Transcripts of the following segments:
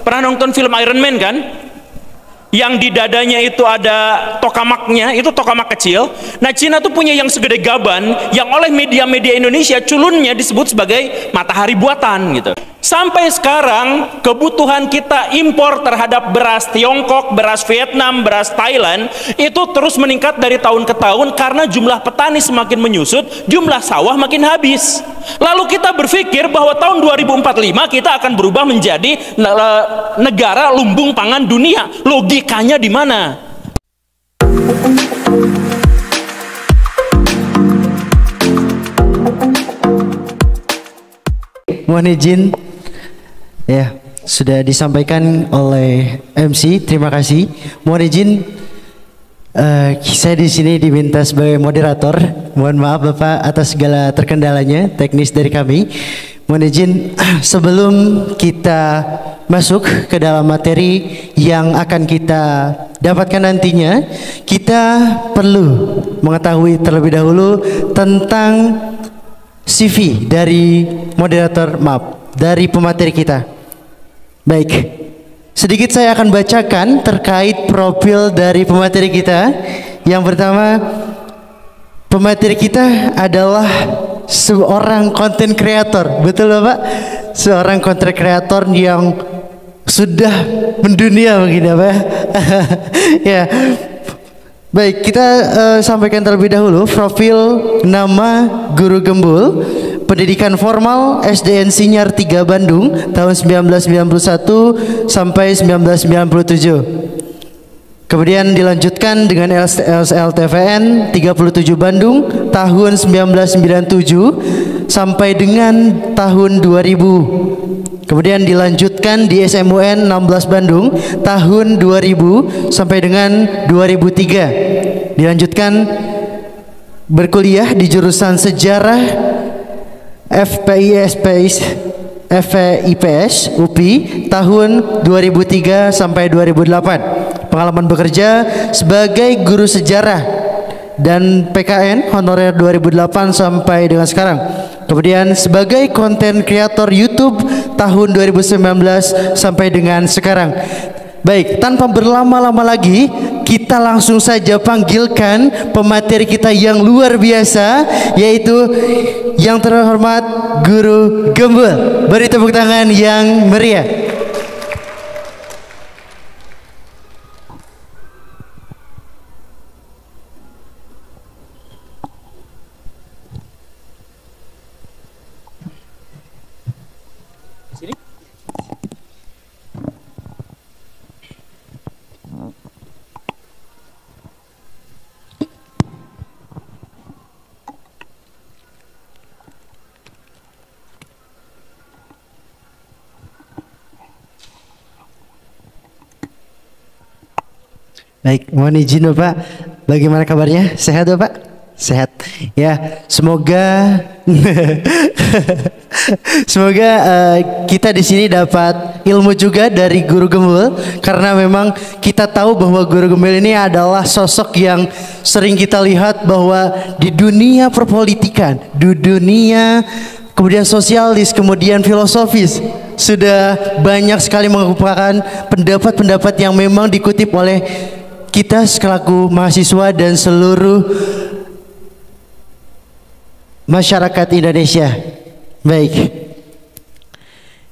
Pernah nonton film Iron Man kan? Yang di dadanya itu ada tokamaknya, itu tokamak kecil. Nah, Cina tuh punya yang segede gaban, yang oleh media-media Indonesia culunnya disebut sebagai matahari buatan gitu. Sampai sekarang kebutuhan kita impor terhadap beras Tiongkok, beras Vietnam, beras Thailand itu terus meningkat dari tahun ke tahun karena jumlah petani semakin menyusut, jumlah sawah makin habis. Lalu kita berpikir bahwa tahun 2045 kita akan berubah menjadi negara lumbung pangan dunia. Logikanya di mana? Mohon izin, ya sudah disampaikan oleh MC. Terima kasih. Mohon izin, saya di sini diminta sebagai moderator. Mohon maaf Bapak atas segala terkendalanya teknis dari kami. Mohon izin, sebelum kita masuk ke dalam materi yang akan kita dapatkan nantinya, kita perlu mengetahui terlebih dahulu tentang CV dari moderator, maaf, dari pemateri kita. Baik, sedikit saya akan bacakan terkait profil dari pemateri kita. Yang pertama, pemateri kita adalah seorang content creator. Betul Bapak? Seorang content creator yang sudah mendunia begini Bapak. Ya. Baik, kita sampaikan terlebih dahulu profil nama Guru Gembul. Pendidikan formal SDN Sinyar 3 Bandung tahun 1991 sampai 1997. Kemudian dilanjutkan dengan LSLTVN 37 Bandung tahun 1997 sampai dengan tahun 2000. Kemudian dilanjutkan di SMUN 16 Bandung tahun 2000 sampai dengan 2003. Dilanjutkan berkuliah di jurusan Sejarah FPIPS UPI tahun 2003 sampai 2008. Pengalaman bekerja sebagai guru sejarah dan PKN honorer 2008 sampai dengan sekarang. Kemudian sebagai konten kreator YouTube tahun 2019 sampai dengan sekarang. Baik, tanpa berlama-lama lagi, kita langsung saja panggilkan pemateri kita yang luar biasa, yaitu yang terhormat Guru Gembul. Beri tepuk tangan yang meriah. Baik, mohon izin Bapak, bagaimana kabarnya? Sehat Bapak? Sehat. Ya, semoga semoga kita di sini dapat ilmu juga dari Guru Gembul, karena memang kita tahu bahwa Guru Gembul ini adalah sosok yang sering kita lihat bahwa di dunia perpolitikan, di dunia kemudian sosialis, kemudian filosofis, sudah banyak sekali mengemukakan pendapat-pendapat yang memang dikutip oleh kita selaku mahasiswa dan seluruh masyarakat Indonesia. Baik.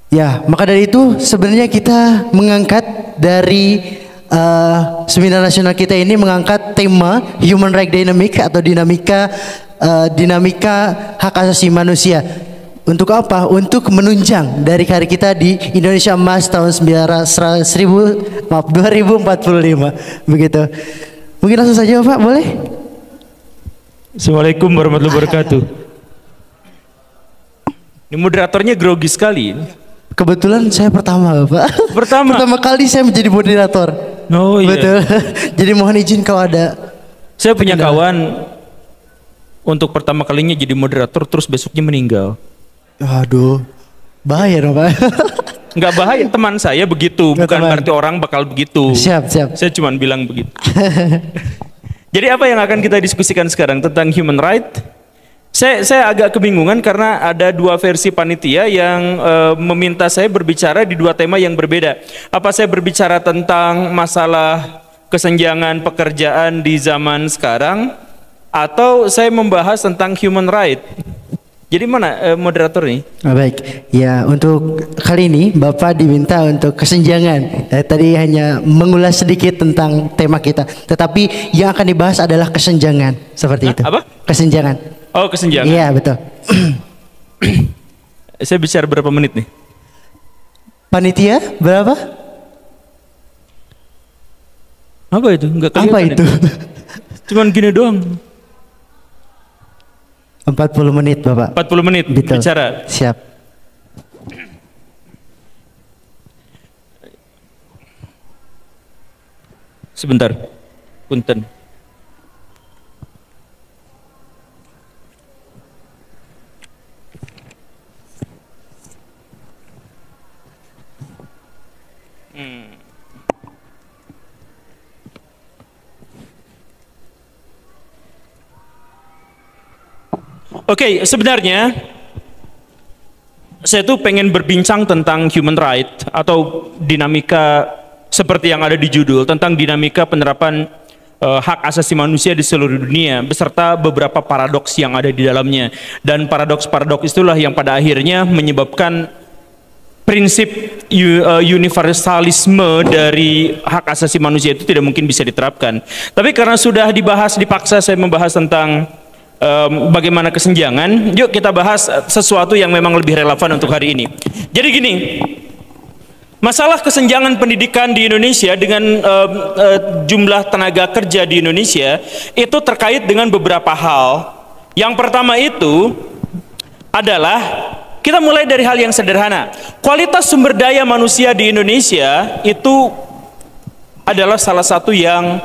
Ya, maka dari itu sebenarnya kita mengangkat dari seminar nasional kita ini mengangkat tema Human Right Dynamic atau dinamika hak asasi manusia. Untuk apa? Untuk menunjang dari karir kita di Indonesia Emas tahun 2045. Begitu. Mungkin langsung saja Pak, boleh? Assalamualaikum warahmatullahi wabarakatuh. Ini moderatornya grogi sekali. Kebetulan saya pertama Bapak. Pertama kali saya menjadi moderator. Oh iya. Betul. Jadi mohon izin kalau ada. Saya punya kawan untuk pertama kalinya jadi moderator terus besoknya meninggal. Aduh, bahaya dong Pak. Enggak bahaya, teman saya begitu, bukan berarti orang bakal begitu. Siap. Saya cuma bilang begitu. Jadi apa yang akan kita diskusikan sekarang tentang human right? Saya agak kebingungan karena ada dua versi panitia yang meminta saya berbicara di dua tema yang berbeda. Apa saya berbicara tentang masalah kesenjangan pekerjaan di zaman sekarang, atau saya membahas tentang human right? Jadi mana moderator nih? Baik, ya untuk kali ini Bapak diminta untuk kesenjangan. Tadi hanya mengulas sedikit tentang tema kita, tetapi yang akan dibahas adalah kesenjangan, seperti itu. Apa? Kesenjangan. Oh, kesenjangan. Iya, betul. Saya bicara berapa menit nih? Panitia berapa? Apa itu? Enggak kelihatan. Apa itu? Cuman gini doang. 40 menit, Bapak. 40 menit Betul. bicara. Siap. Sebentar. Punten. Oke, sebenarnya saya tuh pengen berbincang tentang human right atau dinamika seperti yang ada di judul, tentang dinamika penerapan hak asasi manusia di seluruh dunia beserta beberapa paradoks yang ada di dalamnya. Dan paradoks-paradoks itulah yang pada akhirnya menyebabkan prinsip universalisme dari hak asasi manusia itu tidak mungkin bisa diterapkan. Tapi karena sudah dipaksa saya membahas tentang bagaimana kesenjangan, yuk kita bahas sesuatu yang memang lebih relevan untuk hari ini. Jadi gini, masalah kesenjangan pendidikan di Indonesia dengan jumlah tenaga kerja di Indonesia itu terkait dengan beberapa hal. Yang pertama itu adalah, kita mulai dari hal yang sederhana. Kualitas sumber daya manusia di Indonesia itu adalah salah satu yang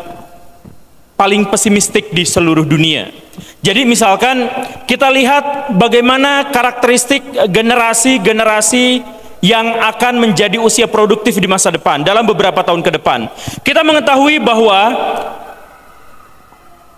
paling pesimistik di seluruh dunia. Jadi misalkan kita lihat bagaimana karakteristik generasi-generasi yang akan menjadi usia produktif di masa depan dalam beberapa tahun ke depan. Kita mengetahui bahwa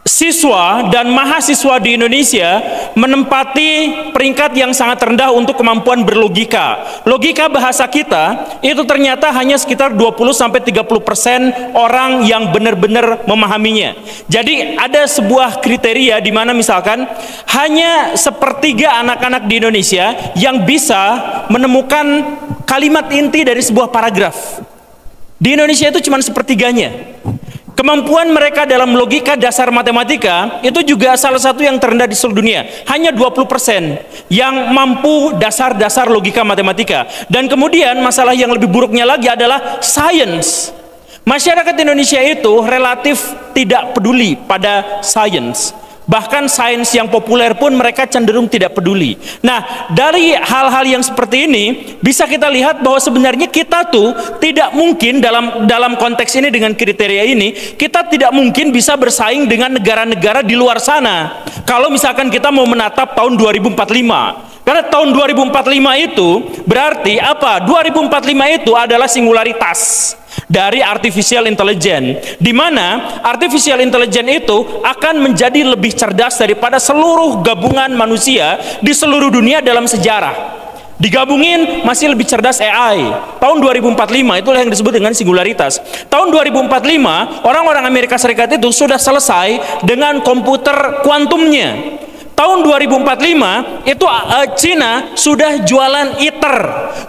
siswa dan mahasiswa di Indonesia menempati peringkat yang sangat rendah untuk kemampuan berlogika. Logika bahasa kita itu ternyata hanya sekitar 20-30% orang yang benar-benar memahaminya. Jadi ada sebuah kriteria di mana misalkan hanya sepertiga anak-anak di Indonesia yang bisa menemukan kalimat inti dari sebuah paragraf. Di Indonesia itu cuma sepertiganya. Kemampuan mereka dalam logika dasar matematika itu juga salah satu yang terendah di seluruh dunia. Hanya 20% yang mampu dasar-dasar logika matematika. Dan kemudian masalah yang lebih buruknya lagi adalah sains. Masyarakat Indonesia itu relatif tidak peduli pada sains. Bahkan sains yang populer pun mereka cenderung tidak peduli. Nah, dari hal-hal yang seperti ini bisa kita lihat bahwa sebenarnya kita tuh tidak mungkin dalam konteks ini, dengan kriteria ini, kita tidak mungkin bisa bersaing dengan negara-negara di luar sana. Kalau misalkan kita mau menatap tahun 2045. Karena tahun 2045 itu berarti apa? 2045 itu adalah singularitas dari artificial intelligence, di mana artificial intelligence itu akan menjadi lebih cerdas daripada seluruh gabungan manusia di seluruh dunia dalam sejarah. Digabungin masih lebih cerdas AI. Tahun 2045 itulah yang disebut dengan singularitas. Tahun 2045 orang-orang Amerika Serikat itu sudah selesai dengan komputer kuantumnya. Tahun 2045 itu Cina sudah jualan ITER,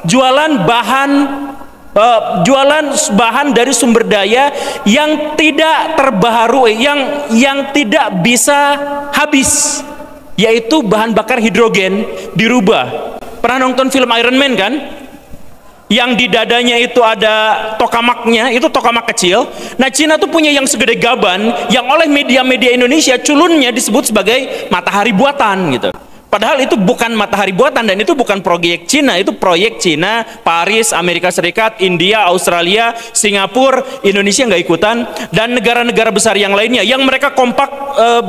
jualan bahan dari sumber daya yang tidak terbaharui, yang tidak bisa habis, yaitu bahan bakar hidrogen dirubah. Pernah nonton film Iron Man kan? Yang di dadanya itu ada tokamaknya, itu tokamak kecil. Nah, Cina tuh punya yang segede gaban, yang oleh media-media Indonesia culunnya disebut sebagai matahari buatan gitu. Padahal itu bukan matahari buatan, dan itu bukan proyek Cina, itu proyek Cina, Paris, Amerika Serikat, India, Australia, Singapura, Indonesia nggak ikutan, dan negara-negara besar yang lainnya, yang mereka kompak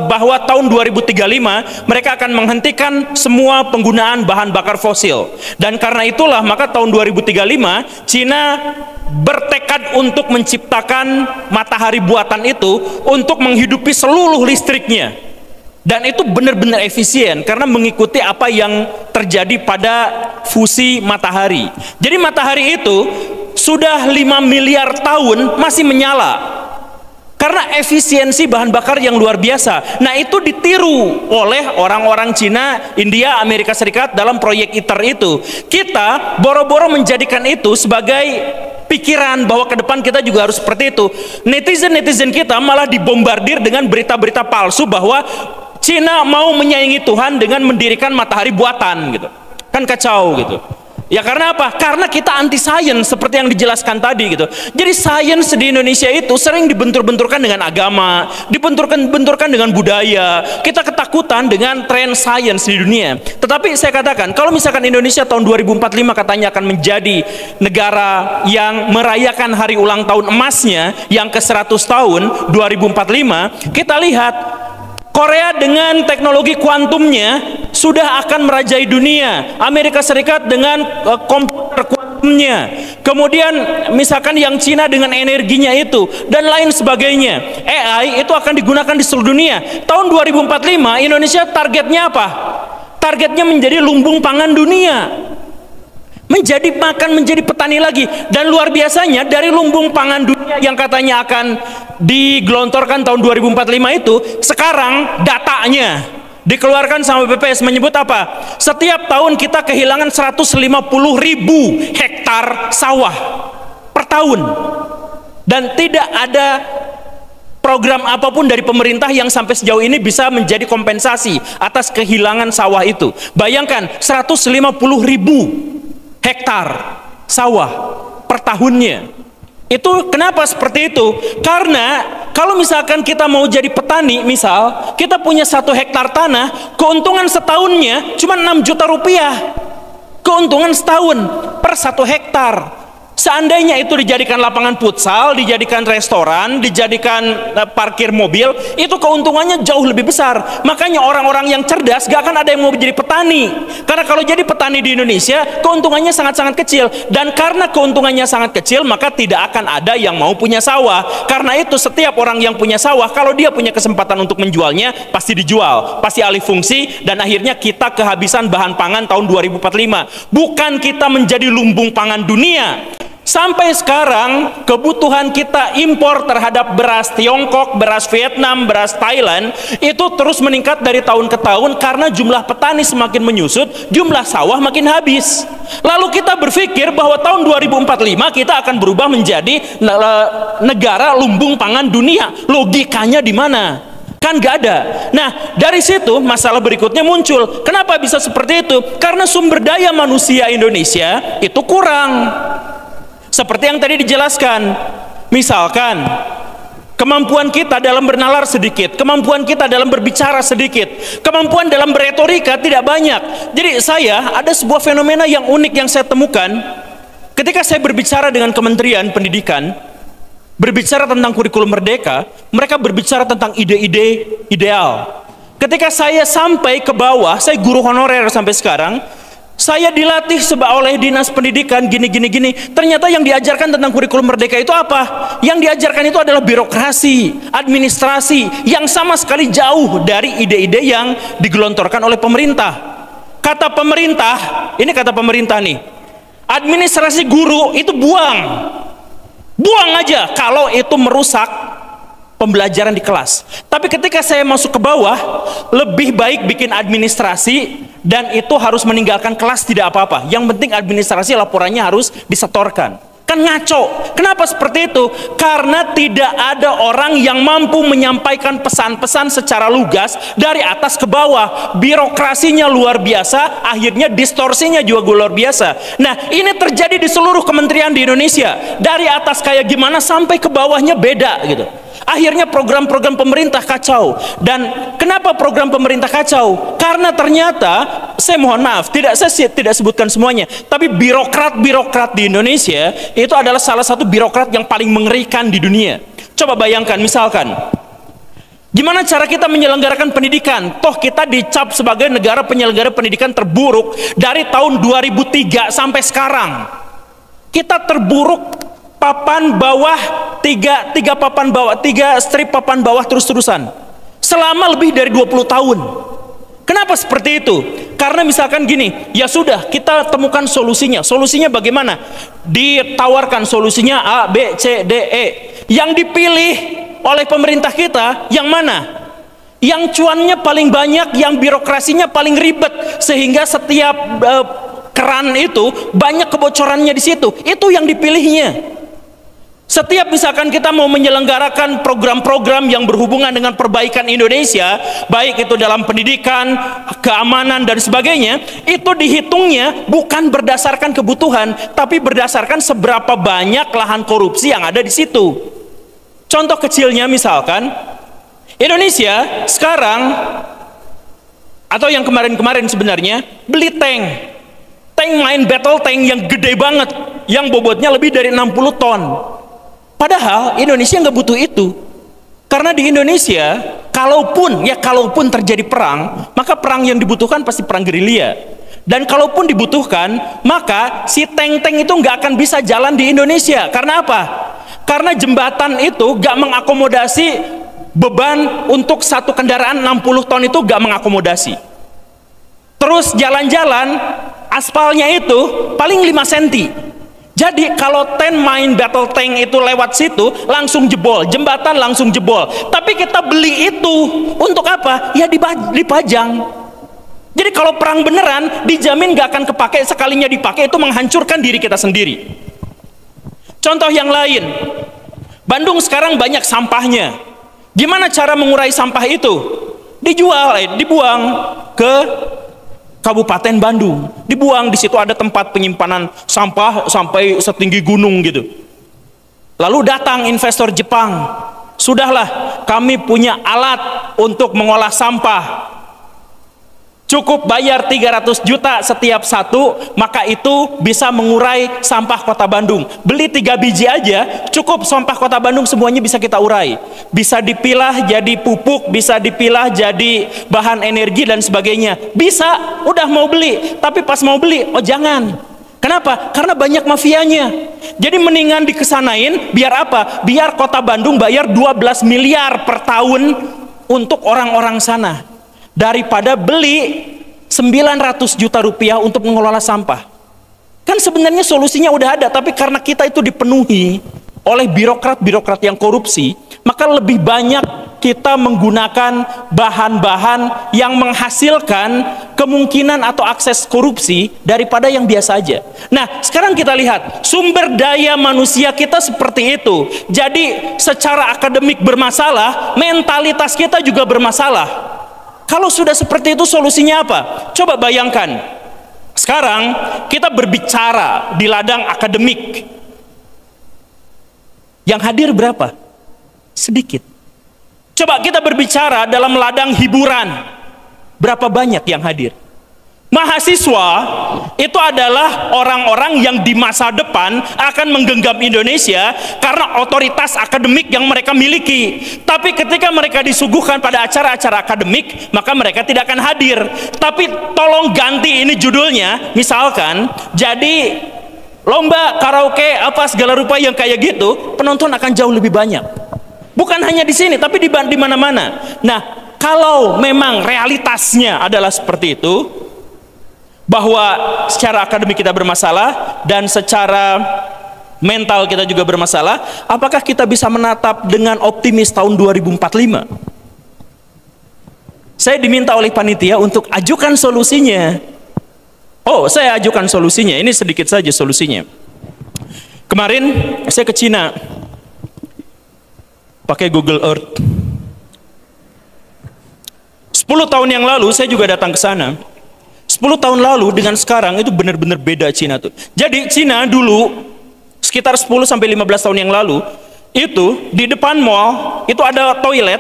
bahwa tahun 2035 mereka akan menghentikan semua penggunaan bahan bakar fosil. Dan karena itulah maka tahun 2035 Cina bertekad untuk menciptakan matahari buatan itu untuk menghidupi seluruh listriknya. Dan itu benar-benar efisien karena mengikuti apa yang terjadi pada fusi matahari. Jadi matahari itu sudah 5 miliar tahun masih menyala. Karena efisiensi bahan bakar yang luar biasa. Nah, itu ditiru oleh orang-orang Cina, India, Amerika Serikat dalam proyek ITER itu. Kita boro-boro menjadikan itu sebagai pikiran bahwa ke depan kita juga harus seperti itu. Netizen-netizen kita malah dibombardir dengan berita-berita palsu bahwa Cina mau menyaingi Tuhan dengan mendirikan matahari buatan gitu. Kan kacau gitu. Ya karena apa? Karena kita anti sains seperti yang dijelaskan tadi gitu. Jadi sains di Indonesia itu sering dibentur-benturkan dengan agama, dibenturkan dengan budaya. Kita ketakutan dengan tren sains di dunia. Tetapi saya katakan, kalau misalkan Indonesia tahun 2045 katanya akan menjadi negara yang merayakan hari ulang tahun emasnya yang ke-100 tahun 2045, kita lihat Korea dengan teknologi kuantumnya sudah akan merajai dunia. Amerika Serikat dengan komputer kuantumnya. Kemudian misalkan yang Cina dengan energinya itu dan lain sebagainya. AI itu akan digunakan di seluruh dunia. Tahun 2045 Indonesia targetnya apa? Targetnya menjadi lumbung pangan dunia. Menjadi makan, menjadi petani lagi. Dan luar biasanya dari lumbung pangan dunia yang katanya akan digelontorkan tahun 2045 itu, sekarang datanya dikeluarkan sama BPS menyebut apa? Setiap tahun kita kehilangan 150.000 hektar sawah per tahun. Dan tidak ada program apapun dari pemerintah yang sampai sejauh ini bisa menjadi kompensasi atas kehilangan sawah itu. Bayangkan 150.000 hektar sawah per tahunnya. Itu kenapa seperti itu? Karena kalau misalkan kita mau jadi petani, misal kita punya 1 hektar tanah, keuntungan setahunnya cuma 6 juta rupiah. Keuntungan setahun per 1 hektar. Seandainya itu dijadikan lapangan futsal, dijadikan restoran, dijadikan parkir mobil, itu keuntungannya jauh lebih besar. Makanya orang-orang yang cerdas gak akan ada yang mau jadi petani. Karena kalau jadi petani di Indonesia, keuntungannya sangat-sangat kecil. Dan karena keuntungannya sangat kecil, maka tidak akan ada yang mau punya sawah. Karena itu setiap orang yang punya sawah, kalau dia punya kesempatan untuk menjualnya, pasti dijual, pasti alih fungsi, dan akhirnya kita kehabisan bahan pangan tahun 2045. Bukan kita menjadi lumbung pangan dunia. Sampai sekarang kebutuhan kita impor terhadap beras Tiongkok, beras Vietnam, beras Thailand itu terus meningkat dari tahun ke tahun karena jumlah petani semakin menyusut, jumlah sawah makin habis. Lalu kita berpikir bahwa tahun 2045 kita akan berubah menjadi negara lumbung pangan dunia. Logikanya di mana? Kan gak ada. Nah, dari situ masalah berikutnya muncul. Kenapa bisa seperti itu? Karena sumber daya manusia Indonesia itu kurang. Seperti yang tadi dijelaskan, misalkan kemampuan kita dalam bernalar sedikit, kemampuan kita dalam berbicara sedikit, kemampuan dalam beretorika tidak banyak. Jadi ada sebuah fenomena yang unik yang saya temukan ketika saya berbicara dengan Kementerian Pendidikan, berbicara tentang kurikulum merdeka, mereka berbicara tentang ide-ide ideal. Ketika saya sampai ke bawah, saya guru honorer sampai sekarang, saya dilatih oleh dinas pendidikan gini. Ternyata yang diajarkan tentang kurikulum merdeka itu apa? Yang diajarkan itu adalah birokrasi, administrasi, yang sama sekali jauh dari ide-ide yang digelontorkan oleh pemerintah. Kata pemerintah, ini kata pemerintah nih, administrasi guru itu buang aja kalau itu merusak pembelajaran di kelas. Tapi ketika saya masuk ke bawah, lebih baik bikin administrasi dan itu harus meninggalkan kelas tidak apa-apa. Yang penting administrasi laporannya harus disetorkan. Kan ngaco. Kenapa seperti itu? Karena tidak ada orang yang mampu menyampaikan pesan-pesan secara lugas dari atas ke bawah. Birokrasinya luar biasa, akhirnya distorsinya juga luar biasa. Nah, ini terjadi di seluruh kementerian di Indonesia. Dari atas kayak gimana sampai ke bawahnya beda gitu. Akhirnya program-program pemerintah kacau. Dan kenapa program pemerintah kacau? Karena ternyata, saya mohon maaf, saya tidak sebutkan semuanya, tapi birokrat-birokrat di Indonesia itu adalah salah satu birokrat yang paling mengerikan di dunia. Coba bayangkan, misalkan, gimana cara kita menyelenggarakan pendidikan? Toh kita dicap sebagai negara penyelenggara pendidikan terburuk dari tahun 2003 sampai sekarang. Kita terburuk papan bawah, tiga strip papan bawah terus-terusan. selama lebih dari 20 tahun. Kenapa seperti itu? Karena misalkan gini, ya sudah kita temukan solusinya. Solusinya bagaimana? Ditawarkan solusinya A, B, C, D, E. Yang dipilih oleh pemerintah kita yang mana? Yang cuannya paling banyak, yang birokrasinya paling ribet, sehingga setiap keran itu banyak kebocorannya di situ. Itu yang dipilihnya. Setiap misalkan kita mau menyelenggarakan program-program yang berhubungan dengan perbaikan Indonesia, baik itu dalam pendidikan, keamanan dan sebagainya, itu dihitungnya bukan berdasarkan kebutuhan, tapi berdasarkan seberapa banyak lahan korupsi yang ada di situ. Contoh kecilnya misalkan Indonesia sekarang, atau yang kemarin-kemarin sebenarnya, beli tank main battle tank yang gede banget, yang bobotnya lebih dari 60 ton. Padahal Indonesia nggak butuh itu, karena di Indonesia kalaupun terjadi perang, maka perang yang dibutuhkan pasti perang gerilya. Dan kalaupun dibutuhkan, maka si tank-tank itu nggak akan bisa jalan di Indonesia. Karena apa? Karena jembatan itu nggak mengakomodasi beban untuk satu kendaraan 60 ton itu, nggak mengakomodasi. Terus jalan-jalan aspalnya itu paling 5 cm. Jadi kalau main battle tank itu lewat situ langsung jebol, jembatan langsung jebol. Tapi kita beli itu untuk apa? Ya dipajang. Jadi kalau perang beneran dijamin gak akan kepake, sekalinya dipakai itu menghancurkan diri kita sendiri. Contoh yang lain, Bandung sekarang banyak sampahnya. Gimana cara mengurai sampah itu? Dibuang ke Kabupaten Bandung, dibuang. Di situ ada tempat penyimpanan sampah sampai setinggi gunung gitu. Lalu datang investor Jepang, sudahlah kami punya alat untuk mengolah sampah, cukup bayar 300 juta setiap satu, maka itu bisa mengurai sampah kota Bandung. Beli 3 biji aja cukup, sampah kota Bandung semuanya bisa kita urai. Bisa dipilah jadi pupuk, bisa dipilah jadi bahan energi dan sebagainya. Bisa, udah mau beli, tapi pas mau beli, oh jangan. Kenapa? Karena banyak mafianya. Jadi mendingan dikesanain, biar apa? Biar kota Bandung bayar 12 miliar per tahun untuk orang-orang sana, daripada beli 900 juta rupiah untuk mengelola sampah. Kan sebenarnya solusinya udah ada, tapi karena kita itu dipenuhi oleh birokrat-birokrat yang korupsi, maka lebih banyak kita menggunakan bahan-bahan yang menghasilkan kemungkinan atau akses korupsi daripada yang biasa aja. Nah, sekarang kita lihat sumber daya manusia kita seperti itu. Jadi secara akademik bermasalah, mentalitas kita juga bermasalah. Kalau sudah seperti itu solusinya apa? Coba bayangkan, sekarang kita berbicara di ladang akademik, yang hadir berapa? Sedikit. Coba kita berbicara dalam ladang hiburan, berapa banyak yang hadir? Mahasiswa itu adalah orang-orang yang di masa depan akan menggenggam Indonesia karena otoritas akademik yang mereka miliki. Tapi ketika mereka disuguhkan pada acara-acara akademik, maka mereka tidak akan hadir. Tapi tolong ganti ini judulnya, misalkan jadi lomba karaoke apa segala rupa yang kayak gitu, penonton akan jauh lebih banyak. Bukan hanya di sini, tapi di mana-mana. Nah, kalau memang realitasnya adalah seperti itu, bahwa secara akademik kita bermasalah dan secara mental kita juga bermasalah, apakah kita bisa menatap dengan optimis tahun 2045? Saya diminta oleh panitia untuk ajukan solusinya. Oh, saya ajukan solusinya. Ini sedikit saja solusinya. Kemarin saya ke Cina pakai Google Earth. 10 tahun yang lalu saya juga datang ke sana. 10 tahun lalu dengan sekarang itu benar-benar beda Cina tuh. Jadi Cina dulu sekitar 10 sampai 15 tahun yang lalu itu di depan mall itu ada toilet.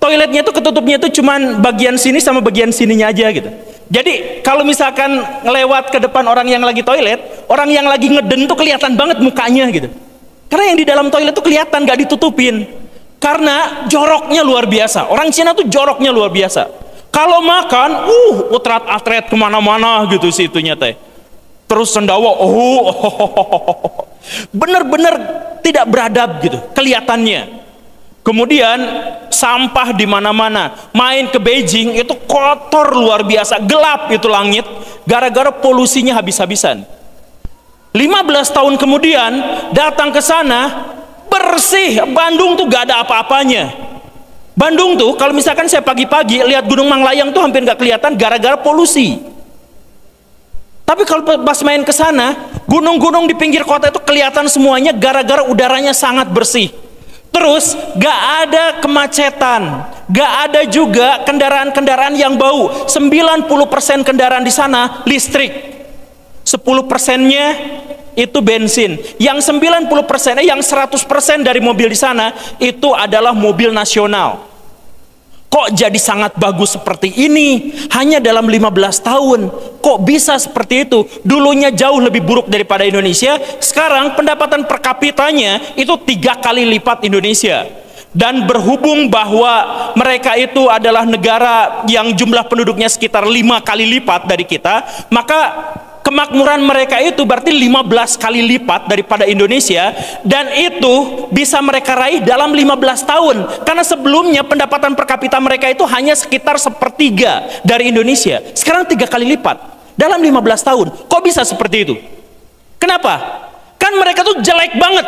Toiletnya itu ketutupnya itu cuman bagian sini sama bagian sininya aja gitu. Jadi kalau misalkan ngelewat ke depan orang yang lagi toilet, orang yang lagi ngeden tuh kelihatan banget mukanya gitu. Karena yang di dalam toilet tuh kelihatan, gak ditutupin. Karena joroknya luar biasa. Orang Cina tuh joroknya luar biasa. Kalau makan, utrat-atret kemana-mana gitu sih itunya teh. Terus sendawa, bener-bener tidak beradab gitu kelihatannya. Kemudian sampah di mana-mana. Main ke Beijing itu kotor luar biasa, gelap itu langit gara-gara polusinya habis-habisan. 15 tahun kemudian datang ke sana, bersih. Bandung tuh gak ada apa-apanya. Bandung tuh kalau misalkan saya pagi-pagi lihat Gunung Manglayang tuh hampir gak kelihatan gara-gara polusi. Tapi kalau pas main ke sana, gunung-gunung di pinggir kota itu kelihatan semuanya gara-gara udaranya sangat bersih. Terus gak ada kemacetan, gak ada juga kendaraan-kendaraan yang bau. 90% kendaraan di sana listrik, 10%-nya itu bensin. Yang 90%, yang 100% dari mobil di sana itu adalah mobil nasional. Kok jadi sangat bagus seperti ini hanya dalam 15 tahun? Kok bisa seperti itu? Dulunya jauh lebih buruk daripada Indonesia. Sekarang pendapatan per kapitanya itu 3 kali lipat Indonesia. Dan berhubung bahwa mereka itu adalah negara yang jumlah penduduknya sekitar 5 kali lipat dari kita, maka kemakmuran mereka itu berarti 15 kali lipat daripada Indonesia, dan itu bisa mereka raih dalam 15 tahun. Karena sebelumnya pendapatan per kapita mereka itu hanya sekitar 1/3 dari Indonesia. Sekarang 3 kali lipat dalam 15 tahun. Kok bisa seperti itu? Kenapa? Kan mereka tuh jelek banget.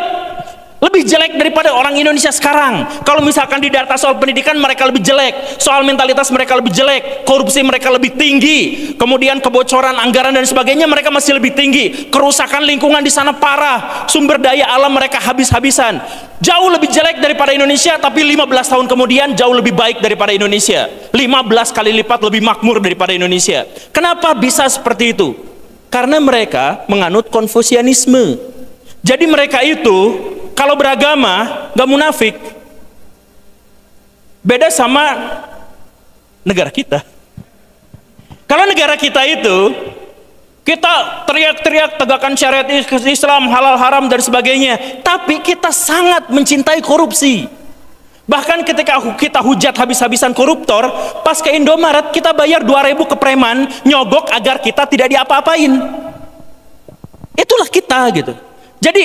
Lebih jelek daripada orang Indonesia sekarang. Kalau misalkan di data soal pendidikan mereka lebih jelek, soal mentalitas mereka lebih jelek, korupsi mereka lebih tinggi, kemudian kebocoran anggaran dan sebagainya mereka masih lebih tinggi, kerusakan lingkungan di sana parah, sumber daya alam mereka habis-habisan. Jauh lebih jelek daripada Indonesia, tapi 15 tahun kemudian jauh lebih baik daripada Indonesia. 15 kali lipat lebih makmur daripada Indonesia. Kenapa bisa seperti itu? Karena mereka menganut Konfusianisme. Jadi mereka itu kalau beragama gak munafik. Beda sama negara kita. Kalau negara kita itu kita teriak-teriak tegakkan syariat Islam, halal haram dan sebagainya, tapi kita sangat mencintai korupsi. Bahkan ketika kita hujat habis-habisan koruptor, pas ke Indomaret kita bayar 2.000 ke preman nyogok agar kita tidak diapa-apain. Itulah kita gitu. Jadi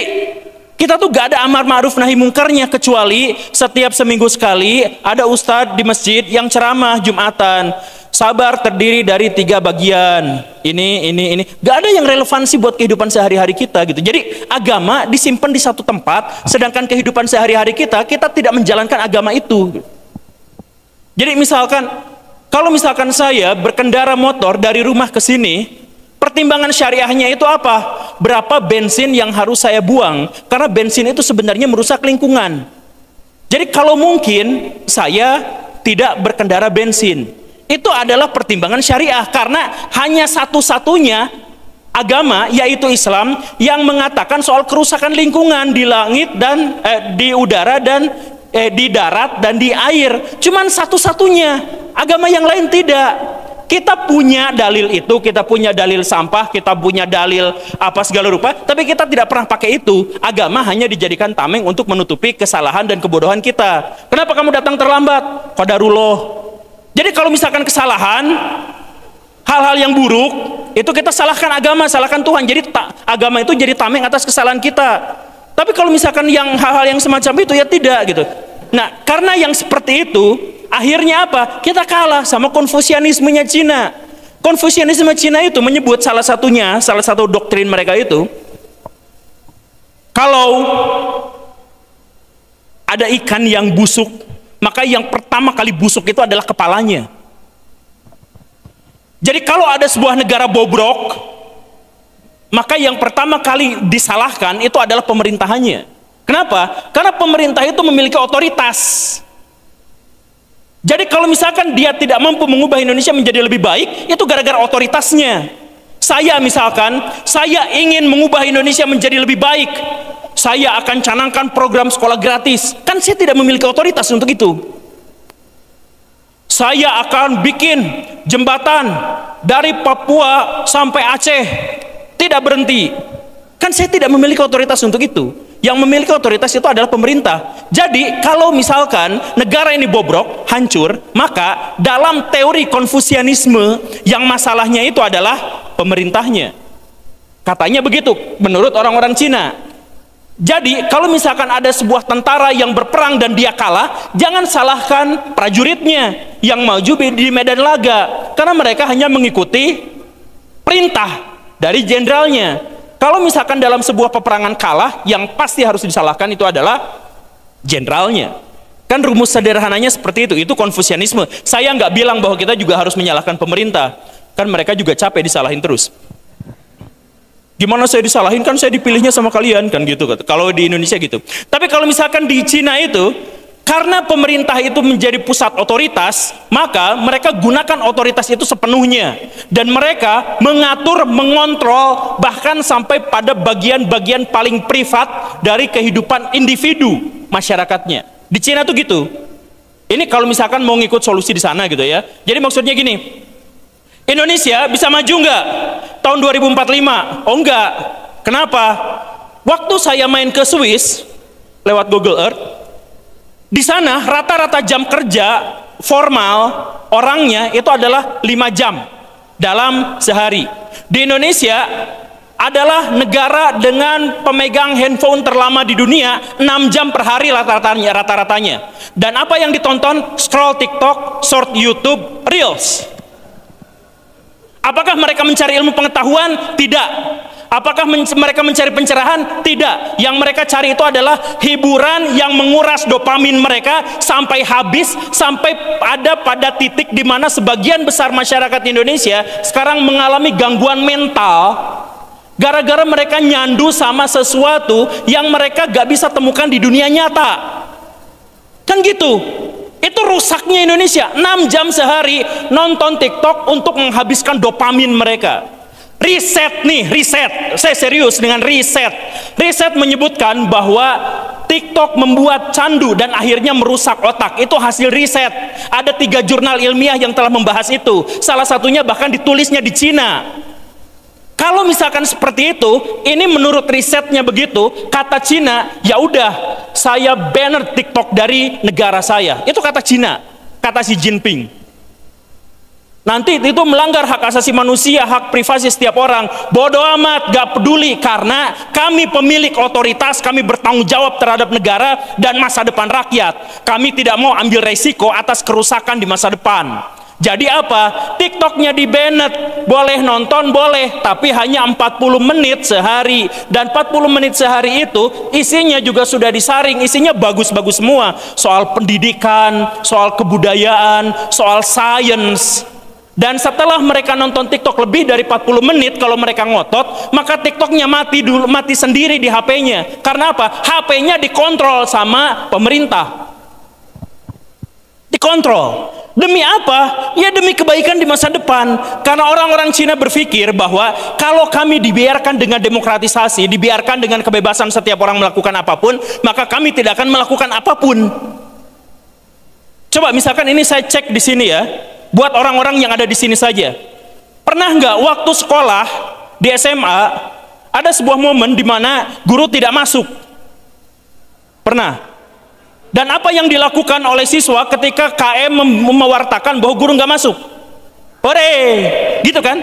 kita tuh gak ada amar ma'ruf nahi mungkarnya, kecuali setiap seminggu sekali ada ustadz di masjid yang ceramah Jumatan. Sabar terdiri dari 3 bagian. Ini. Gak ada yang relevansi buat kehidupan sehari-hari kita gitu. Jadi agama disimpan di satu tempat, sedangkan kehidupan sehari-hari kita tidak menjalankan agama itu. Jadi misalkan, kalau misalkan saya berkendara motor dari rumah ke sini, pertimbangan syariahnya itu apa? Berapa bensin yang harus saya buang? Karena bensin itu sebenarnya merusak lingkungan. Jadi kalau mungkin saya tidak berkendara bensin. Itu adalah pertimbangan syariah, karena hanya satu-satunya agama, yaitu Islam, yang mengatakan soal kerusakan lingkungan di langit dan di udara dan di darat dan di air. Cuman satu-satunya, agama yang lain tidak. Kita punya dalil itu, kita punya dalil sampah, kita punya dalil apa segala rupa, tapi kita tidak pernah pakai itu. Agama hanya dijadikan tameng untuk menutupi kesalahan dan kebodohan kita. Kenapa kamu datang terlambat? Qadarullah. Jadi kalau misalkan kesalahan, hal-hal yang buruk, itu kita salahkan agama, salahkan Tuhan. Jadi agama itu jadi tameng atas kesalahan kita. Tapi kalau misalkan yang hal-hal yang semacam itu, ya tidak gitu. Nah, karena yang seperti itu, akhirnya apa? Kita kalah sama Konfusianismenya Cina. Konfusianisme Cina itu menyebut salah satu doktrin mereka itu, kalau ada ikan yang busuk, maka yang pertama kali busuk itu adalah kepalanya. Jadi kalau ada sebuah negara bobrok, maka yang pertama kali disalahkan itu adalah pemerintahannya. Kenapa? Karena pemerintah itu memiliki otoritas. Jadi kalau misalkan dia tidak mampu mengubah Indonesia menjadi lebih baik, itu gara-gara otoritasnya. Saya misalkan, saya ingin mengubah Indonesia menjadi lebih baik, saya akan canangkan program sekolah gratis. Kan saya tidak memiliki otoritas untuk itu. Saya akan bikin jembatan dari Papua sampai Aceh, tidak berhenti. Kan saya tidak memiliki otoritas untuk itu. Yang memiliki otoritas itu adalah pemerintah. Jadi kalau misalkan negara ini bobrok, hancur, maka dalam teori Konfusianisme yang masalahnya itu adalah pemerintahnya. Katanya begitu menurut orang-orang Cina. Jadi kalau misalkan ada sebuah tentara yang berperang dan dia kalah, jangan salahkan prajuritnya yang maju di medan laga, karena mereka hanya mengikuti perintah dari jenderalnya. Kalau misalkan dalam sebuah peperangan kalah, yang pasti harus disalahkan itu adalah jenderalnya. Kan rumus sederhananya seperti itu Konfusianisme. Saya nggak bilang bahwa kita juga harus menyalahkan pemerintah, kan mereka juga capek disalahin terus. Gimana saya disalahin, kan saya dipilihnya sama kalian, kan gitu. Kalau di Indonesia gitu. Tapi kalau misalkan di Cina itu, karena pemerintah itu menjadi pusat otoritas, maka mereka gunakan otoritas itu sepenuhnya, dan mereka mengatur, mengontrol, bahkan sampai pada bagian-bagian paling privat dari kehidupan individu masyarakatnya. Di Cina tuh gitu. Ini kalau misalkan mau ngikut solusi di sana gitu ya. Jadi maksudnya gini, Indonesia bisa maju nggak tahun 2045? Oh enggak. Kenapa? Waktu saya main ke Swiss lewat Google Earth, di sana rata-rata jam kerja formal orangnya itu adalah 5 jam dalam sehari. Di Indonesia adalah negara dengan pemegang handphone terlama di dunia, 6 jam per hari rata-ratanya. Dan apa yang ditonton? Scroll TikTok, short YouTube, Reels. Apakah mereka mencari ilmu pengetahuan? Tidak. Apakah mereka mencari pencerahan? Tidak. Yang mereka cari itu adalah hiburan yang menguras dopamin mereka sampai habis, sampai ada pada titik di mana sebagian besar masyarakat Indonesia sekarang mengalami gangguan mental gara-gara mereka nyandu sama sesuatu yang mereka gak bisa temukan di dunia nyata. Kan gitu. Itu rusaknya Indonesia. 6 jam sehari nonton TikTok untuk menghabiskan dopamin mereka. Riset nih, riset. Saya serius dengan riset. Riset menyebutkan bahwa TikTok membuat candu dan akhirnya merusak otak. Itu hasil riset. Ada 3 jurnal ilmiah yang telah membahas itu. Salah satunya bahkan ditulisnya di Cina. Kalau misalkan seperti itu, ini menurut risetnya begitu, kata Cina, ya udah, saya banner TikTok dari negara saya. Itu kata Cina, kata Xi Jinping. Nanti itu melanggar hak asasi manusia, hak privasi setiap orang. Bodoh amat, gak peduli, karena kami pemilik otoritas, kami bertanggung jawab terhadap negara dan masa depan rakyat. Kami tidak mau ambil resiko atas kerusakan di masa depan. Jadi apa? TikToknya di banned, boleh nonton boleh, tapi hanya 40 menit sehari. Dan 40 menit sehari itu isinya juga sudah disaring, isinya bagus-bagus semua. Soal pendidikan, soal kebudayaan, soal sains. Dan setelah mereka nonton TikTok lebih dari 40 menit, kalau mereka ngotot, maka TikToknya mati dulu, mati sendiri di HP-nya. Karena apa? HP-nya dikontrol sama pemerintah. Dikontrol. Demi apa? Ya demi kebaikan di masa depan. Karena orang-orang Cina berpikir bahwa kalau kami dibiarkan dengan demokratisasi, dibiarkan dengan kebebasan setiap orang melakukan apapun, maka kami tidak akan melakukan apapun. Coba misalkan ini saya cek di sini ya, buat orang-orang yang ada di sini saja. Pernah nggak waktu sekolah di SMA ada sebuah momen di mana guru tidak masuk? Pernah? Dan apa yang dilakukan oleh siswa ketika KM mewartakan bahwa guru nggak masuk? Hore, gitu kan?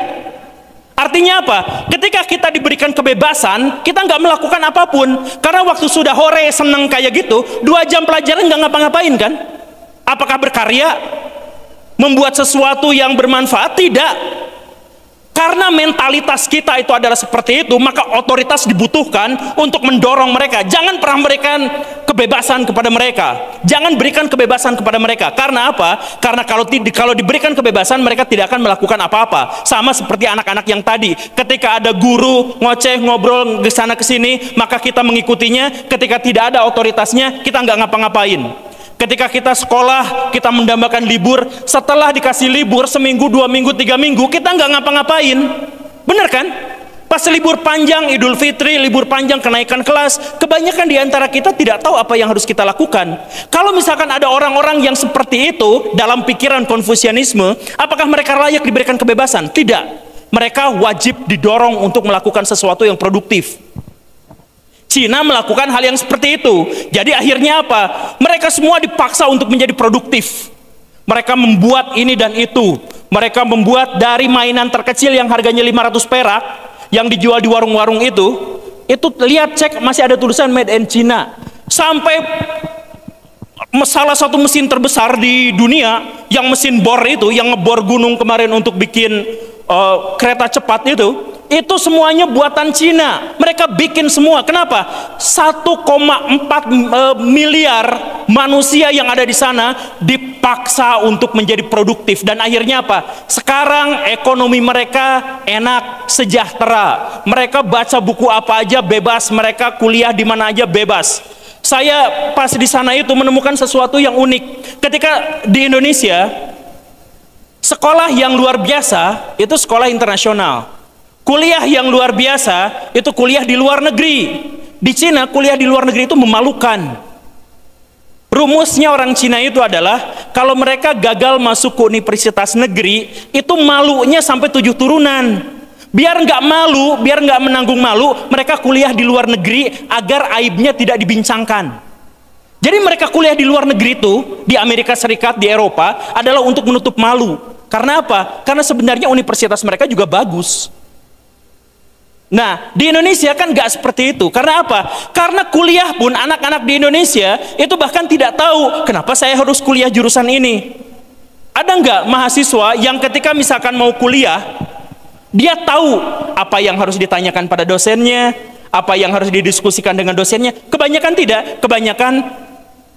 Artinya apa? Ketika kita diberikan kebebasan, kita nggak melakukan apapun. Karena waktu sudah hore, seneng kayak gitu, 2 jam pelajaran nggak ngapa-ngapain kan? Apakah berkarya? Membuat sesuatu yang bermanfaat? Tidak. Karena mentalitas kita itu adalah seperti itu, maka otoritas dibutuhkan untuk mendorong mereka. Jangan pernah berikan kebebasan kepada mereka. Jangan berikan kebebasan kepada mereka. Karena apa? Karena kalau diberikan kebebasan, mereka tidak akan melakukan apa-apa. Sama seperti anak-anak yang tadi. Ketika ada guru ngoceh, ngobrol ke sana ke sini, maka kita mengikutinya. Ketika tidak ada otoritasnya, kita nggak ngapa-ngapain. Ketika kita sekolah, kita mendambakan libur. Setelah dikasih libur seminggu, 2 minggu, 3 minggu, kita nggak ngapa-ngapain. Bener kan? Pas libur panjang, Idul Fitri, libur panjang, kenaikan kelas, kebanyakan di antara kita tidak tahu apa yang harus kita lakukan. Kalau misalkan ada orang-orang yang seperti itu dalam pikiran Konfusianisme, apakah mereka layak diberikan kebebasan? Tidak. Mereka wajib didorong untuk melakukan sesuatu yang produktif. Cina melakukan hal yang seperti itu. Jadi akhirnya apa? Mereka semua dipaksa untuk menjadi produktif. Mereka membuat ini dan itu. Mereka membuat dari mainan terkecil yang harganya 500 perak yang dijual di warung-warung itu, itu lihat cek masih ada tulisan made in China. Sampai salah satu mesin terbesar di dunia, yang mesin bor itu, yang ngebor gunung kemarin untuk bikin kereta cepat itu semuanya buatan Cina. Mereka bikin semua. Kenapa? 1,4 miliar manusia yang ada di sana dipaksa untuk menjadi produktif. Dan akhirnya apa? Sekarang ekonomi mereka enak, sejahtera. Mereka baca buku apa aja bebas. Mereka kuliah di mana aja bebas. Saya pas di sana itu menemukan sesuatu yang unik. Ketika di Indonesia, sekolah yang luar biasa itu sekolah internasional. Kuliah yang luar biasa itu kuliah di luar negeri. Di Cina, kuliah di luar negeri itu memalukan. Rumusnya orang Cina itu adalah kalau mereka gagal masuk ke universitas negeri, itu malunya sampai 7 turunan. Biar nggak malu, biar nggak menanggung malu, mereka kuliah di luar negeri agar aibnya tidak dibincangkan. Jadi mereka kuliah di luar negeri itu, di Amerika Serikat, di Eropa, adalah untuk menutup malu. Karena apa? Karena sebenarnya universitas mereka juga bagus. Nah, di Indonesia kan nggak seperti itu. Karena apa? Karena kuliah pun anak-anak di Indonesia itu bahkan tidak tahu kenapa saya harus kuliah jurusan ini. Ada nggak mahasiswa yang ketika misalkan mau kuliah, dia tahu apa yang harus ditanyakan pada dosennya, apa yang harus didiskusikan dengan dosennya? Kebanyakan tidak. Kebanyakan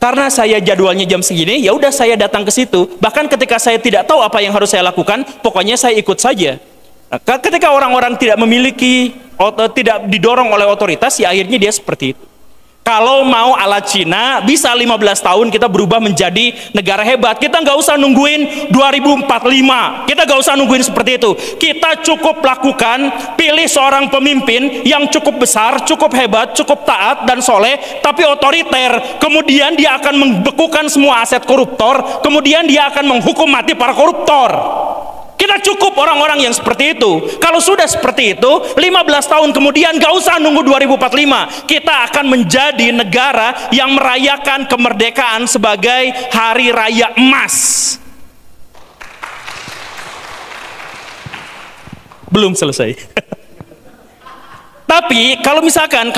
karena saya jadwalnya jam segini, ya udah saya datang ke situ. Bahkan ketika saya tidak tahu apa yang harus saya lakukan, pokoknya saya ikut saja. Nah, ketika orang-orang tidak memiliki atau tidak didorong oleh otoritas, ya akhirnya dia seperti itu. Kalau mau ala Cina, bisa 15 tahun kita berubah menjadi negara hebat. Kita nggak usah nungguin 2045. Kita nggak usah nungguin seperti itu. Kita cukup lakukan, pilih seorang pemimpin yang cukup besar, cukup hebat, cukup taat dan soleh, tapi otoriter. Kemudian dia akan membekukan semua aset koruptor. Kemudian dia akan menghukum mati para koruptor. Kita cukup orang-orang yang seperti itu. Kalau sudah seperti itu, 15 tahun kemudian gak usah nunggu 2045. Kita akan menjadi negara yang merayakan kemerdekaan sebagai hari raya emas. Belum selesai. Tapi kalau misalkan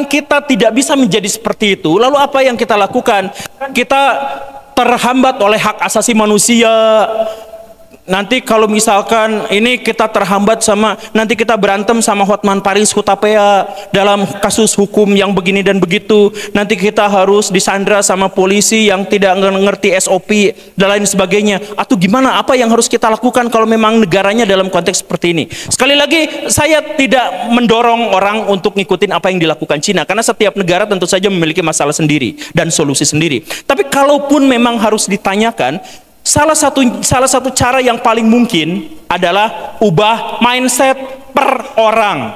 kita tidak bisa menjadi seperti itu, lalu apa yang kita lakukan? Kita terhambat oleh hak asasi manusia. Nanti kalau misalkan ini kita terhambat sama, nanti kita berantem sama Hotman Paris Hutapea dalam kasus hukum yang begini dan begitu. Nanti kita harus disandra sama polisi yang tidak ngerti SOP dan lain sebagainya. Atau gimana, apa yang harus kita lakukan kalau memang negaranya dalam konteks seperti ini? Sekali lagi, saya tidak mendorong orang untuk ngikutin apa yang dilakukan Cina, karena setiap negara tentu saja memiliki masalah sendiri dan solusi sendiri. Tapi kalaupun memang harus ditanyakan, salah satu cara yang paling mungkin adalah ubah mindset per orang.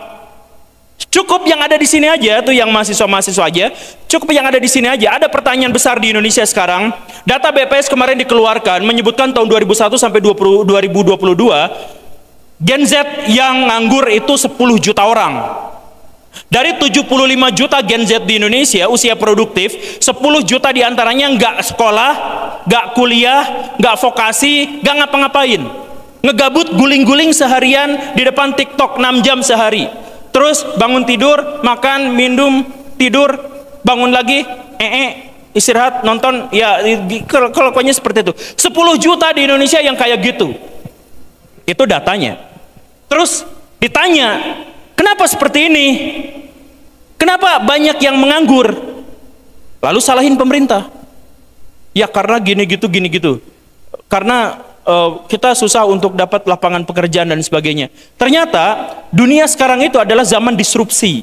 Cukup yang ada di sini aja, tuh yang mahasiswa-mahasiswa aja, cukup yang ada di sini aja. Ada pertanyaan besar di Indonesia sekarang. Data BPS kemarin dikeluarkan menyebutkan tahun 2001 sampai 2022, Gen Z yang nganggur itu 10 juta orang. Dari 75 juta Gen Z di Indonesia usia produktif, 10 juta diantaranya nggak sekolah, nggak kuliah, nggak vokasi, nggak ngapa-ngapain, ngegabut guling-guling seharian di depan TikTok 6 jam sehari. Terus bangun tidur, makan, minum, tidur, bangun lagi, istirahat, nonton, ya kelakuannya seperti itu. 10 juta di Indonesia yang kayak gitu. Itu datanya. Terus ditanya, kenapa seperti ini? Kenapa banyak yang menganggur? Lalu salahin pemerintah. Ya karena gini gitu. Karena kita susah untuk dapat lapangan pekerjaan dan sebagainya. Ternyata dunia sekarang itu adalah zaman disrupsi.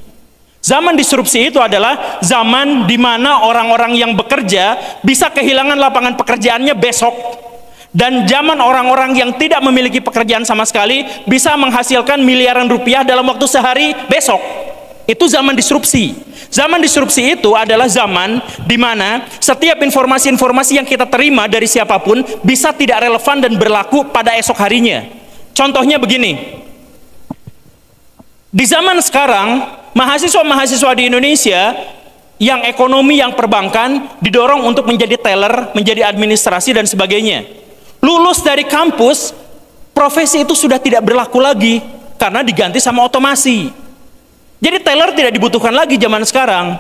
Zaman disrupsi itu adalah zaman di mana orang-orang yang bekerja bisa kehilangan lapangan pekerjaannya besok. Dan zaman orang-orang yang tidak memiliki pekerjaan sama sekali bisa menghasilkan miliaran rupiah dalam waktu sehari besok. Itu zaman disrupsi. Zaman disrupsi itu adalah zaman di mana setiap informasi-informasi yang kita terima dari siapapun bisa tidak relevan dan berlaku pada esok harinya. Contohnya begini. Di zaman sekarang, mahasiswa-mahasiswa di Indonesia yang ekonomi, yang perbankan didorong untuk menjadi teller, menjadi administrasi dan sebagainya. Lulus dari kampus, profesi itu sudah tidak berlaku lagi. karena diganti sama otomasi. Jadi teller tidak dibutuhkan lagi zaman sekarang.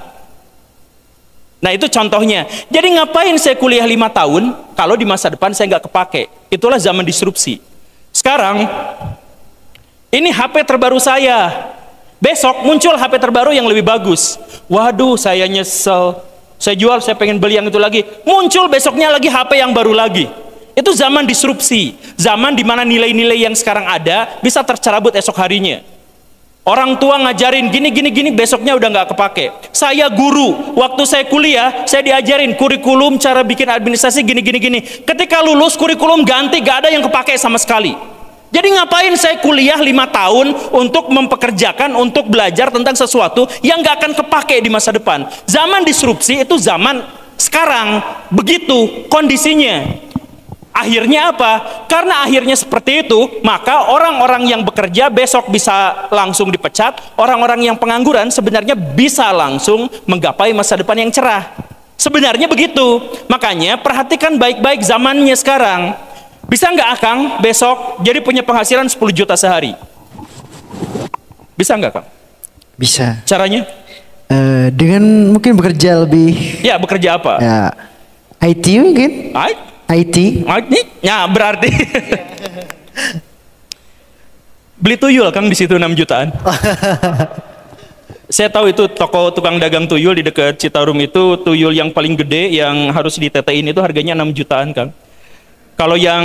Nah itu contohnya. Jadi ngapain saya kuliah 5 tahun kalau di masa depan saya nggak kepake? Itulah zaman disrupsi. Sekarang ini HP terbaru saya, besok muncul HP terbaru yang lebih bagus. Waduh, saya nyesel, saya jual, saya pengen beli yang itu lagi. Muncul besoknya lagi HP yang baru lagi. Itu zaman disrupsi, zaman dimana nilai-nilai yang sekarang ada bisa tercerabut esok harinya. Orang tua ngajarin gini, besoknya udah nggak kepake. Saya guru, waktu saya kuliah, saya diajarin kurikulum, cara bikin administrasi gini. Ketika lulus kurikulum ganti, gak ada yang kepake sama sekali. Jadi ngapain saya kuliah 5 tahun untuk mempekerjakan, untuk belajar tentang sesuatu yang gak akan kepake di masa depan. Zaman disrupsi itu zaman sekarang, begitu kondisinya. Akhirnya apa? Karena akhirnya seperti itu, maka orang-orang yang bekerja besok bisa langsung dipecat, orang-orang yang pengangguran sebenarnya bisa langsung menggapai masa depan yang cerah. Sebenarnya begitu. Makanya perhatikan baik-baik zamannya sekarang. Bisa nggak Akang besok jadi punya penghasilan 10 juta sehari? Bisa nggak Kang? Bisa. Caranya? Dengan mungkin bekerja lebih. Ya, bekerja apa? Ya, IT mungkin. IT. Ya berarti beli tuyul Kang di situ 6 jutaan. Saya tahu itu toko tukang dagang tuyul di dekat Citarum itu, tuyul yang paling gede yang harus ditetein itu harganya 6 jutaan Kang. Kalau yang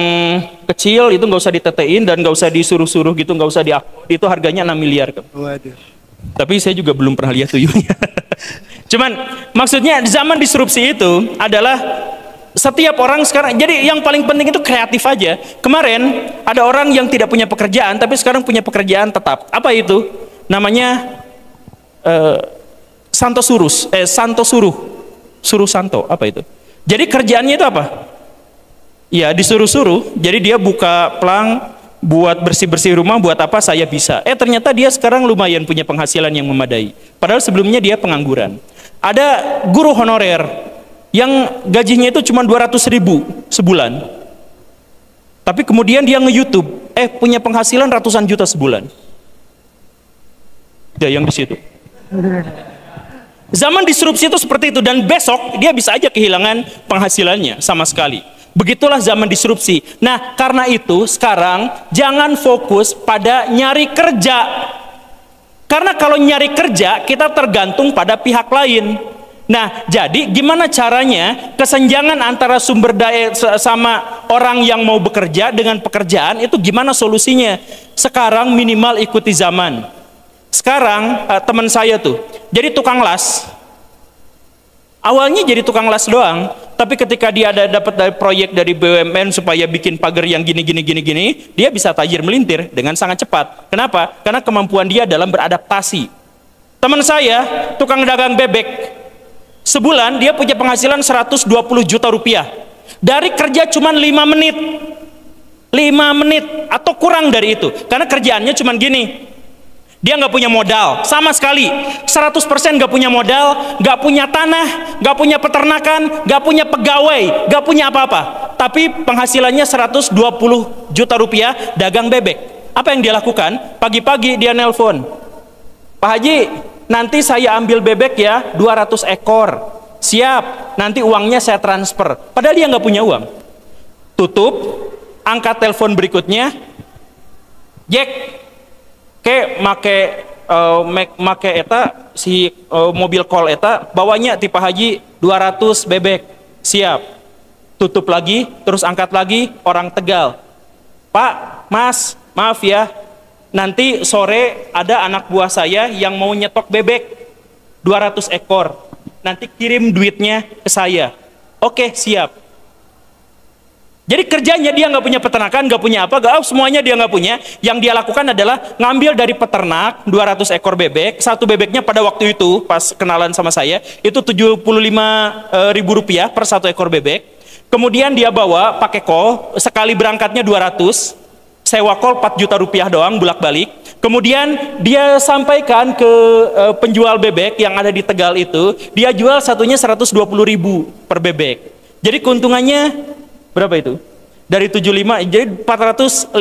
kecil itu nggak usah ditetein dan nggak usah disuruh-suruh gitu, nggak usah itu harganya 6 miliar Kang. Waduh. Tapi saya juga belum pernah lihat tuyulnya. Cuman maksudnya zaman disrupsi itu adalah setiap orang sekarang, jadi yang paling penting itu kreatif aja. Kemarin ada orang yang tidak punya pekerjaan tapi sekarang punya pekerjaan tetap. Apa itu? Namanya Santo Suruh. Suruh Santo, apa itu? Jadi kerjaannya itu apa? Ya disuruh-suruh. Jadi dia buka plang buat bersih-bersih rumah, buat apa saya bisa. Ternyata dia sekarang lumayan punya penghasilan yang memadai. Padahal sebelumnya dia pengangguran. Ada guru honorer yang gajinya itu cuma 200.000 sebulan, tapi kemudian dia nge-YouTube, punya penghasilan ratusan juta sebulan. Ya yang di situ. Zaman disrupsi itu seperti itu, dan besok dia bisa aja kehilangan penghasilannya sama sekali. Begitulah zaman disrupsi. Nah, karena itu sekarang jangan fokus pada nyari kerja. Karena kalau nyari kerja kita tergantung pada pihak lain. Nah, jadi gimana caranya kesenjangan antara sumber daya sama orang yang mau bekerja dengan pekerjaan itu gimana solusinya? Sekarang minimal ikuti zaman. Sekarang teman saya tuh jadi tukang las. Awalnya jadi tukang las doang, tapi ketika dia dapat proyek dari BUMN supaya bikin pagar yang gini, dia bisa tajir melintir dengan sangat cepat. Kenapa? Karena kemampuan dia dalam beradaptasi. Teman saya tukang dagang bebek. Sebulan dia punya penghasilan 120 juta rupiah dari kerja cuma 5 menit atau kurang dari itu, karena kerjaannya cuma gini. Dia nggak punya modal sama sekali, 100% nggak punya modal, nggak punya tanah, nggak punya peternakan, nggak punya pegawai, nggak punya apa-apa, tapi penghasilannya 120 juta rupiah dagang bebek. Apa yang dia lakukan? Pagi-pagi dia nelpon, Pak Haji, nanti saya ambil bebek ya 200 ekor. Siap, nanti uangnya saya transfer. Padahal dia nggak punya uang. Tutup, angkat telepon berikutnya. Jack, make eta si mobil call eta bawanya tipe Haji 200 bebek. Siap. Tutup lagi, terus angkat lagi, orang Tegal. Pak, Mas, maaf ya, nanti sore ada anak buah saya yang mau nyetok bebek 200 ekor. Nanti kirim duitnya ke saya. Oke, siap. Jadi kerjanya dia nggak punya peternakan, nggak punya apa, semuanya dia nggak punya. Yang dia lakukan adalah ngambil dari peternak 200 ekor bebek. Satu bebeknya pada waktu itu pas kenalan sama saya itu 75.000 rupiah per satu ekor bebek. Kemudian dia bawa pakai kol, sekali berangkatnya 200. Sewa kol 4 juta rupiah doang bolak-balik. Kemudian dia sampaikan ke penjual bebek yang ada di Tegal itu, dia jual satunya 120.000 per bebek. Jadi keuntungannya berapa itu? Dari 75 jadi 450.000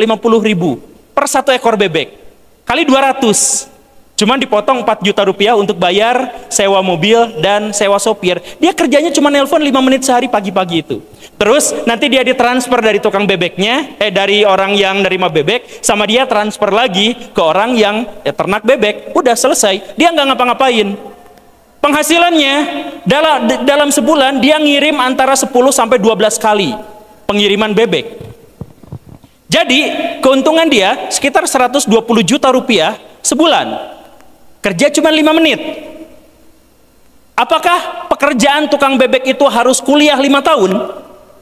per satu ekor bebek. kali 200. Cuman dipotong 4 juta rupiah untuk bayar sewa mobil dan sewa sopir. Dia kerjanya cuma nelpon 5 menit sehari pagi-pagi itu. Terus nanti dia ditransfer dari tukang bebeknya, dari orang yang nerima bebek, sama dia transfer lagi ke orang yang ternak bebek. Udah selesai, dia nggak ngapa-ngapain. Penghasilannya dalam sebulan dia ngirim antara 10 sampai 12 kali pengiriman bebek. Jadi keuntungan dia sekitar 120 juta rupiah sebulan. Kerja cuma 5 menit. Apakah pekerjaan tukang bebek itu harus kuliah 5 tahun?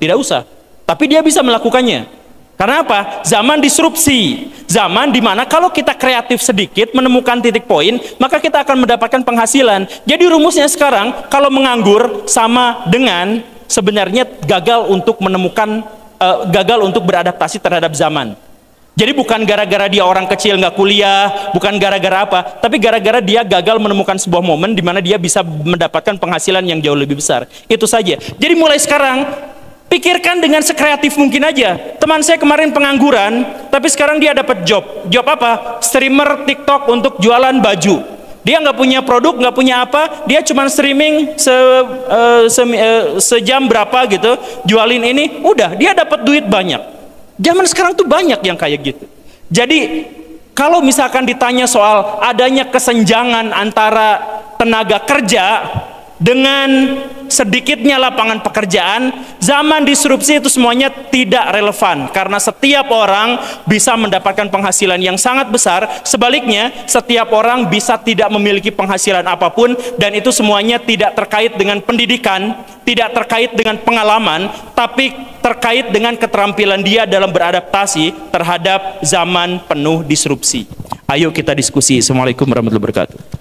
Tidak usah. Tapi dia bisa melakukannya. Karena apa? Zaman disrupsi. Zaman dimana kalau kita kreatif sedikit, menemukan titik poin, maka kita akan mendapatkan penghasilan. Jadi rumusnya sekarang, kalau menganggur sama dengan sebenarnya gagal untuk menemukan, gagal untuk beradaptasi terhadap zaman. Jadi bukan gara-gara dia orang kecil nggak kuliah, bukan gara-gara apa, tapi gara-gara dia gagal menemukan sebuah momen di mana dia bisa mendapatkan penghasilan yang jauh lebih besar. Itu saja. Jadi mulai sekarang, pikirkan dengan sekreatif mungkin aja. Teman saya kemarin pengangguran, tapi sekarang dia dapat job. Job apa? Streamer TikTok untuk jualan baju. Dia nggak punya produk, nggak punya apa, dia cuma streaming sejam berapa gitu, jualin ini, udah dia dapat duit banyak. Zaman sekarang tuh banyak yang kayak gitu. Jadi kalau misalkan ditanya soal adanya kesenjangan antara tenaga kerja dengan sedikitnya lapangan pekerjaan, zaman disrupsi itu semuanya tidak relevan karena setiap orang bisa mendapatkan penghasilan yang sangat besar. Sebaliknya, setiap orang bisa tidak memiliki penghasilan apapun, dan itu semuanya tidak terkait dengan pendidikan, tidak terkait dengan pengalaman, tapi terkait dengan keterampilan dia dalam beradaptasi terhadap zaman penuh disrupsi. Ayo kita diskusi. Assalamualaikum warahmatullahi wabarakatuh.